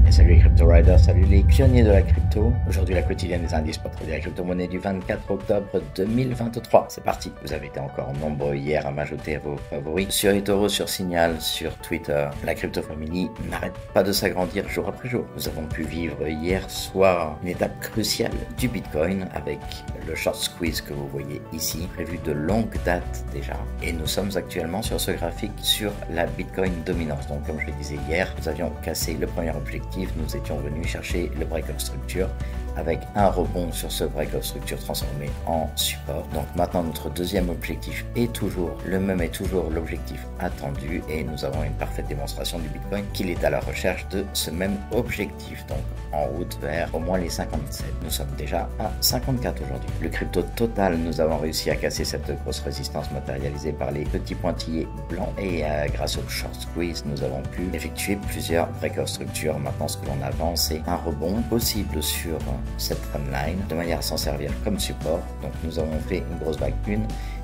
Et salut les crypto riders, salut les pionniers de la crypto. Aujourd'hui la quotidienne des indices pour trader la crypto-monnaie du 24 octobre 2023. C'est parti. Vous avez été encore nombreux hier à m'ajouter à vos favoris sur eToro, sur Signal, sur Twitter. La crypto family n'arrête pas de s'agrandir jour après jour. Nous avons pu vivre hier soir une étape cruciale du Bitcoin avec le short squeeze que vous voyez ici, prévu de longue date déjà. Et nous sommes actuellement sur ce graphique sur la Bitcoin dominance. Donc comme je le disais hier, nous avions cassé le premier objectif, nous étions venus chercher le break of structure avec un rebond sur ce break of structure transformé en support. Donc maintenant notre deuxième objectif est toujours le même, est toujours l'objectif attendu, et nous avons une parfaite démonstration du Bitcoin qu'il est à la recherche de ce même objectif, donc en route vers au moins les 57. Nous sommes déjà à 54 aujourd'hui. Le crypto total, nous avons réussi à casser cette grosse résistance matérialisée par les petits pointillés blancs, et grâce au short squeeze nous avons pu effectuer plusieurs break of structure. Maintenant ce que l'on avance, c'est un rebond possible sur cette trendline de manière à s'en servir comme support. Donc nous avons fait une grosse vague 1.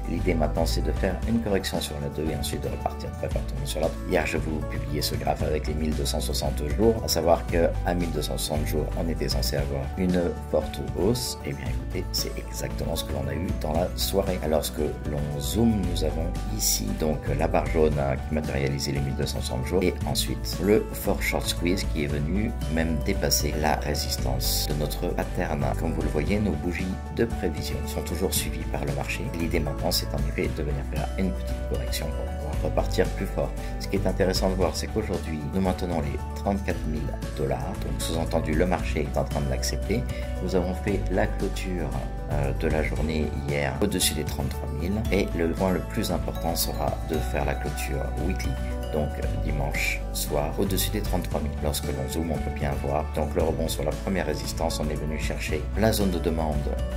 L'idée maintenant c'est de faire une correction sur la 2 et ensuite de repartir très fortement sur la 3. Hier je vous publiais ce graphe avec les 1260 jours, à savoir que à 1260 jours on était censé avoir une forte hausse. Et bien écoutez, c'est exactement ce que l'on a eu dans la soirée. Lorsque l'on zoome, nous avons ici donc la barre jaune qui matérialisait les 1260 jours, et ensuite le fort short squeeze qui est venu même dépasser la résistance de notre pattern. Comme vous le voyez, nos bougies de prévision sont toujours suivies par le marché. L'idée maintenant c'est en effet de venir faire une petite correction pour pouvoir repartir plus fort. Ce qui est intéressant de voir, c'est qu'aujourd'hui nous maintenons les 34 000 $, donc sous-entendu le marché est en train de l'accepter. Nous avons fait la clôture de la journée hier au-dessus des 33 000, et le point le plus important sera de faire la clôture weekly, donc dimanche soir, au-dessus des 33 000. Lorsque l'on zoome, on peut bien voir donc le rebond sur la première résistance. On est venu chercher la zone de demande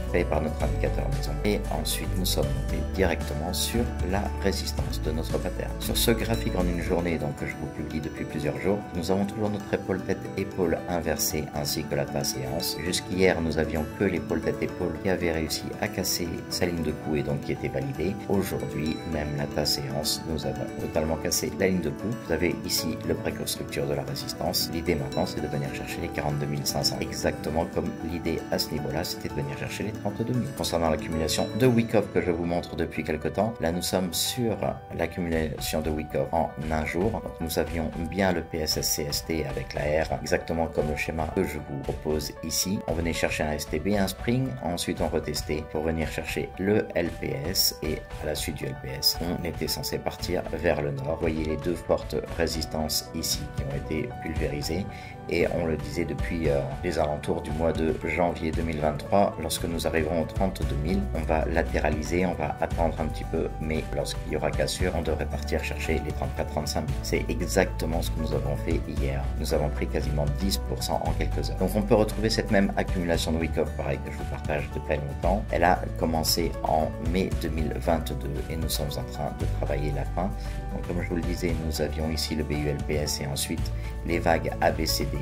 créée par notre indicateur maison, et ensuite nous sommes montés directement sur la résistance de notre pattern. Sur ce graphique en une journée, donc que je vous publie depuis plusieurs jours, nous avons toujours notre épaule tête-épaule inversée ainsi que la tasse séance. Jusqu'hier, nous avions que l'épaule tête-épaule qui avait réussi à casser sa ligne de coup et donc qui était validée. Aujourd'hui, même la tasse séance, nous avons totalement cassé la ligne de coup. Vous avez ici le break of structure de la résistance. L'idée maintenant c'est de venir chercher les 42 500, exactement comme l'idée à ce niveau là c'était de venir chercher les 32 000. Concernant l'accumulation de week-off que je vous montre depuis quelques temps, là nous sommes sur l'accumulation de week-off en un jour. Donc, nous avions bien le PSSCST avec la R, exactement comme le schéma que je vous propose ici. On venait chercher un STB, un Spring, ensuite on retestait pour venir chercher le LPS, et à la suite du LPS on était censé partir vers le nord. Vous voyez les deux fortes résistances ici qui ont été pulvérisées, et on le disait depuis les alentours du mois de janvier 2023, lorsque nous arriverons aux 32 000, on va latéraliser, on va attendre un petit peu, mais lorsqu'il y aura cassure, on devrait partir chercher les 34-35 000. C'est exactement ce que nous avons fait hier. Nous avons pris quasiment 10% en quelques heures. Donc on peut retrouver cette même accumulation de week-off, pareil, que je vous partage depuis longtemps. Elle a commencé en mai 2022 et nous sommes en train de travailler la fin. Donc comme je vous le disais, nous avions ici le BULPS et ensuite les vagues ABCDE.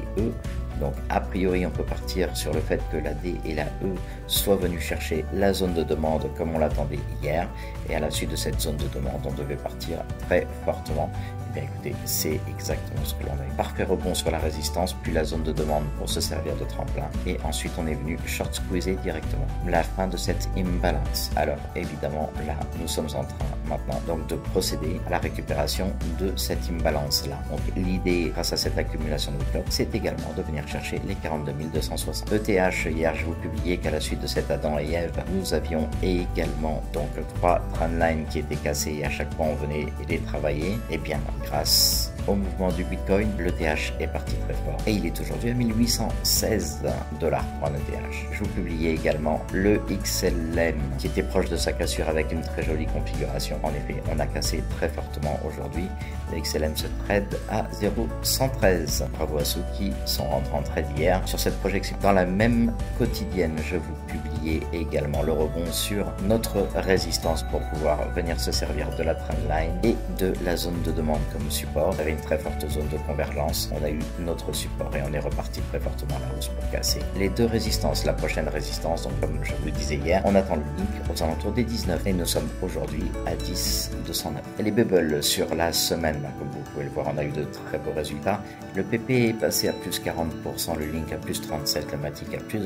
Donc a priori on peut partir sur le fait que la D et la E soient venus chercher la zone de demande comme on l'attendait hier, et à la suite de cette zone de demande on devait partir très fortement. Et bien écoutez, c'est exactement ce que l'on a eu. Parfait rebond sur la résistance, puis la zone de demande pour se servir de tremplin, et ensuite on est venu short squeezer directement. La fin de cette imbalance. Alors évidemment là nous sommes en train maintenant donc de procéder à la récupération de cette imbalance là. Donc l'idée grâce à cette accumulation de week-off, c'est également de venir chercher les 42 260. ETH, hier je vous publiais qu'à la suite de cet Adam et Ève, nous avions également donc 3 trendlines qui étaient cassées, et à chaque fois on venait les travailler. Et bien grâce au mouvement du Bitcoin, l'ETH est parti très fort, et il est aujourd'hui à 1816 $ pour un ETH. Je vous publiais également le XLM qui était proche de sa cassure avec une très jolie configuration. En effet, on a cassé très fortement aujourd'hui. Le XLM se trade à 0,113. Bravo à ceux qui sont rentrés en trade hier sur cette projection. Dans la même quotidienne, je vous publiais également le rebond sur notre résistance pour pouvoir venir se servir de la trendline et de la zone de demande comme support. Vous avez une très forte zone de convergence. On a eu notre support et on est reparti très fortement à la hausse pour casser les deux résistances. La prochaine résistance, donc comme je vous le disais hier, on attend le link aux alentours des 19 et nous sommes aujourd'hui à 10,209. Et les bubbles sur la semaine, comme vous pouvez le voir, on a eu de très beaux résultats. Le PP est passé à plus 40%, le link à plus 37%, le Matic à plus 21%.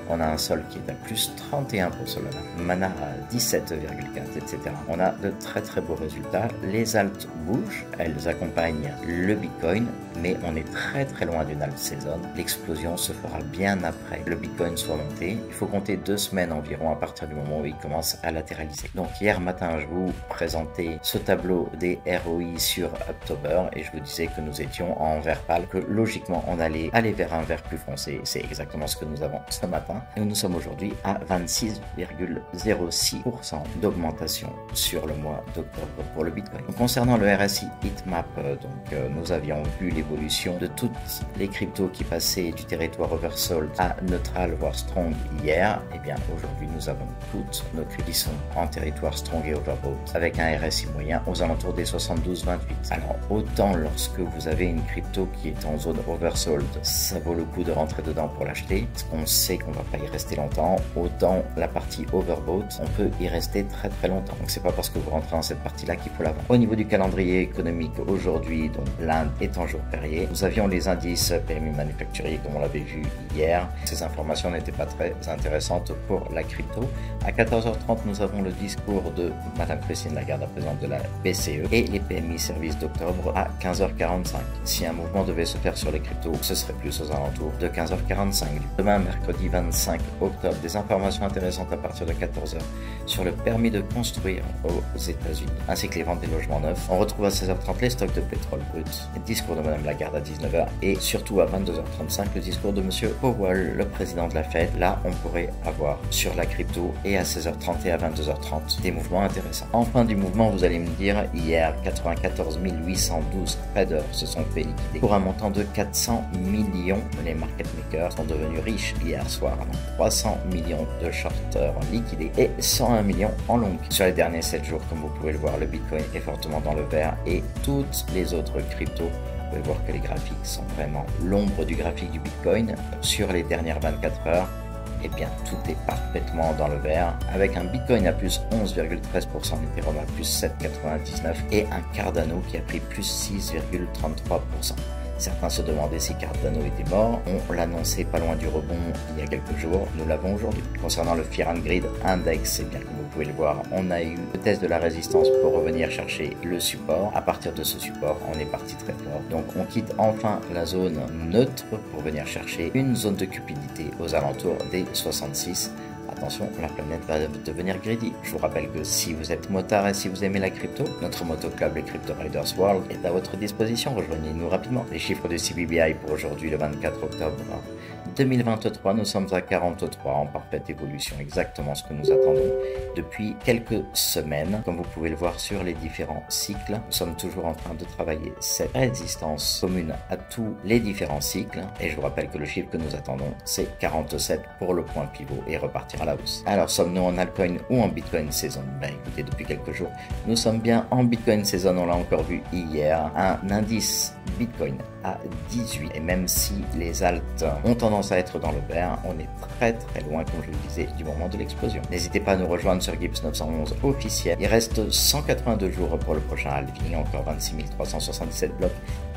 On a un sol qui est à plus 31 pour Solana, Mana à 17,15, etc. On a de très très beaux résultats. Les alts bougent, elles accompagnent le Bitcoin, mais on est très très loin d'une alt saison. L'explosion se fera bien après le Bitcoin soit monté. Il faut compter 2 semaines environ à partir du moment où il commence à latéraliser. Donc hier matin, je vous présentais ce tableau des ROI sur October et je vous disais que nous étions en vert pâle, que logiquement on allait aller vers un vert plus foncé. C'est exactement ce que nous avons ce matin. Et nous sommes aujourd'hui à 26,06% d'augmentation sur le mois d'octobre pour le Bitcoin. Donc, concernant le RSI Heatmap, nous avions vu l'évolution de toutes les cryptos qui passaient du territoire oversold à neutral voire strong hier. Et bien aujourd'hui nous avons toutes nos cryptos qui sont en territoire strong et overbought avec un RSI moyen aux alentours des 72,28. Alors autant lorsque vous avez une crypto qui est en zone oversold, ça vaut le coup de rentrer dedans pour l'acheter parce qu'on sait qu'on va pas y rester longtemps, autant la partie overbought on peut y rester très très longtemps, donc c'est pas parce que vous rentrez dans cette partie là qu'il faut la vendre. Au niveau du calendrier économique aujourd'hui, donc l'Inde est en jour férié, nous avions les indices PMI manufacturier comme on l'avait vu hier. Ces informations n'étaient pas très intéressantes pour la crypto. À 14h30 nous avons le discours de Madame Christine Lagarde, la présidente de la BCE, et les PMI services d'octobre à 15h45. Si un mouvement devait se faire sur les cryptos, ce serait plus aux alentours de 15h45. Demain mercredi 25 octobre, des informations intéressantes à partir de 14h sur le permis de construire aux États-Unis, ainsi que les ventes des logements neufs. On retrouve à 16h30 les stocks de pétrole brut, le discours de Madame Lagarde à 19h et surtout à 22h35 le discours de Monsieur Powell, le président de la Fed. Là, on pourrait avoir sur la crypto et à 16h30 et à 22h30 des mouvements intéressants. En fin du mouvement, vous allez me dire, hier 94 812 traders se sont fait liquider pour un montant de 400 millions. Les market makers sont devenus riches hier soir. 300 millions de shorters liquidés et 101 millions en long. Sur les derniers 7 jours, comme vous pouvez le voir, le Bitcoin est fortement dans le vert et toutes les autres cryptos. Vous pouvez voir que les graphiques sont vraiment l'ombre du graphique du Bitcoin. Sur les dernières 24 heures, eh bien tout est parfaitement dans le vert avec un Bitcoin à plus 11,13%, Ethereum à plus 7,99% et un Cardano qui a pris plus 6,33%. Certains se demandaient si Cardano était mort. On l'annonçait pas loin du rebond il y a quelques jours. Nous l'avons aujourd'hui. Concernant le Fear and Greed Index, eh bien, comme vous pouvez le voir, on a eu le test de la résistance pour revenir chercher le support. À partir de ce support, on est parti très fort. Donc, on quitte enfin la zone neutre pour venir chercher une zone de cupidité aux alentours des 66. Attention, la planète va devenir greedy. Je vous rappelle que si vous êtes motard et si vous aimez la crypto, notre motoclub, les Crypto Riders World, est à votre disposition. Rejoignez-nous rapidement. Les chiffres du CBBI pour aujourd'hui, le 24 octobre 2023, nous sommes à 43 en parfaite évolution, exactement ce que nous attendons depuis quelques semaines. Comme vous pouvez le voir sur les différents cycles, nous sommes toujours en train de travailler cette résistance commune à tous les différents cycles. Et je vous rappelle que le chiffre que nous attendons, c'est 47 pour le point pivot et repartir à la hausse. Alors, sommes-nous en altcoin ou en Bitcoin saison? Ben écoutez, depuis quelques jours, nous sommes bien en Bitcoin saison. On l'a encore vu hier, un indice Bitcoin à 18. Et même si les alts ont tendance à être dans le vert, on est très très loin, comme je vous le disais, du moment de l'explosion. N'hésitez pas à nous rejoindre sur Gibbs 911 officiel. Il reste 182 jours pour le prochain halving, encore 26 377 blocs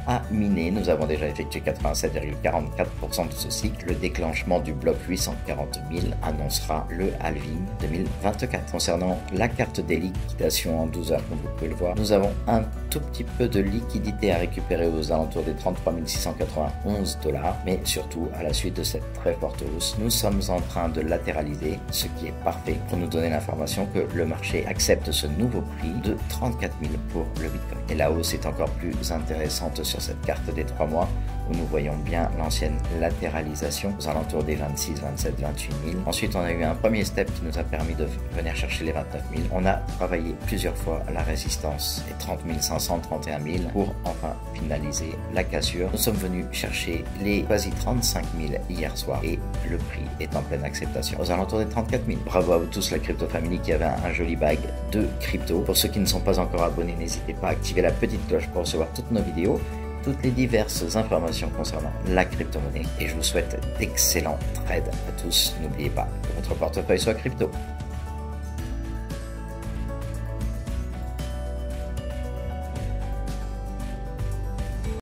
à miner. Nous avons déjà effectué 87,44% de ce cycle. Le déclenchement du bloc 840 000 annoncera le halving 2024. Concernant la carte des liquidations en 12 heures, comme vous pouvez le voir, nous avons un tout petit peu de liquidité à récupérer aux alentours des 33 691 $, mais surtout à la suite de cette très forte hausse, nous sommes en train de latéraliser, ce qui est parfait pour nous donner l'information que le marché accepte ce nouveau prix de 34 000 pour le Bitcoin. Et la hausse est encore plus intéressante sur cette carte des 3 mois où nous voyons bien l'ancienne latéralisation aux alentours des 26, 27, 28 000. Ensuite, on a eu un premier step qui nous a permis de venir chercher les 29 000. On a travaillé plusieurs fois à la résistance des 30 500 331 000 pour enfin finaliser la cassure. Nous sommes venus chercher les quasi 35 000 hier soir et le prix est en pleine acceptation aux alentours des 34 000. Bravo à vous tous, la Crypto Family, qui avait un joli bag de crypto. Pour ceux qui ne sont pas encore abonnés, n'hésitez pas à activer la petite cloche pour recevoir toutes nos vidéos, toutes les diverses informations concernant la crypto-monnaie, et je vous souhaite d'excellents trades à tous. N'oubliez pas que votre portefeuille soit crypto.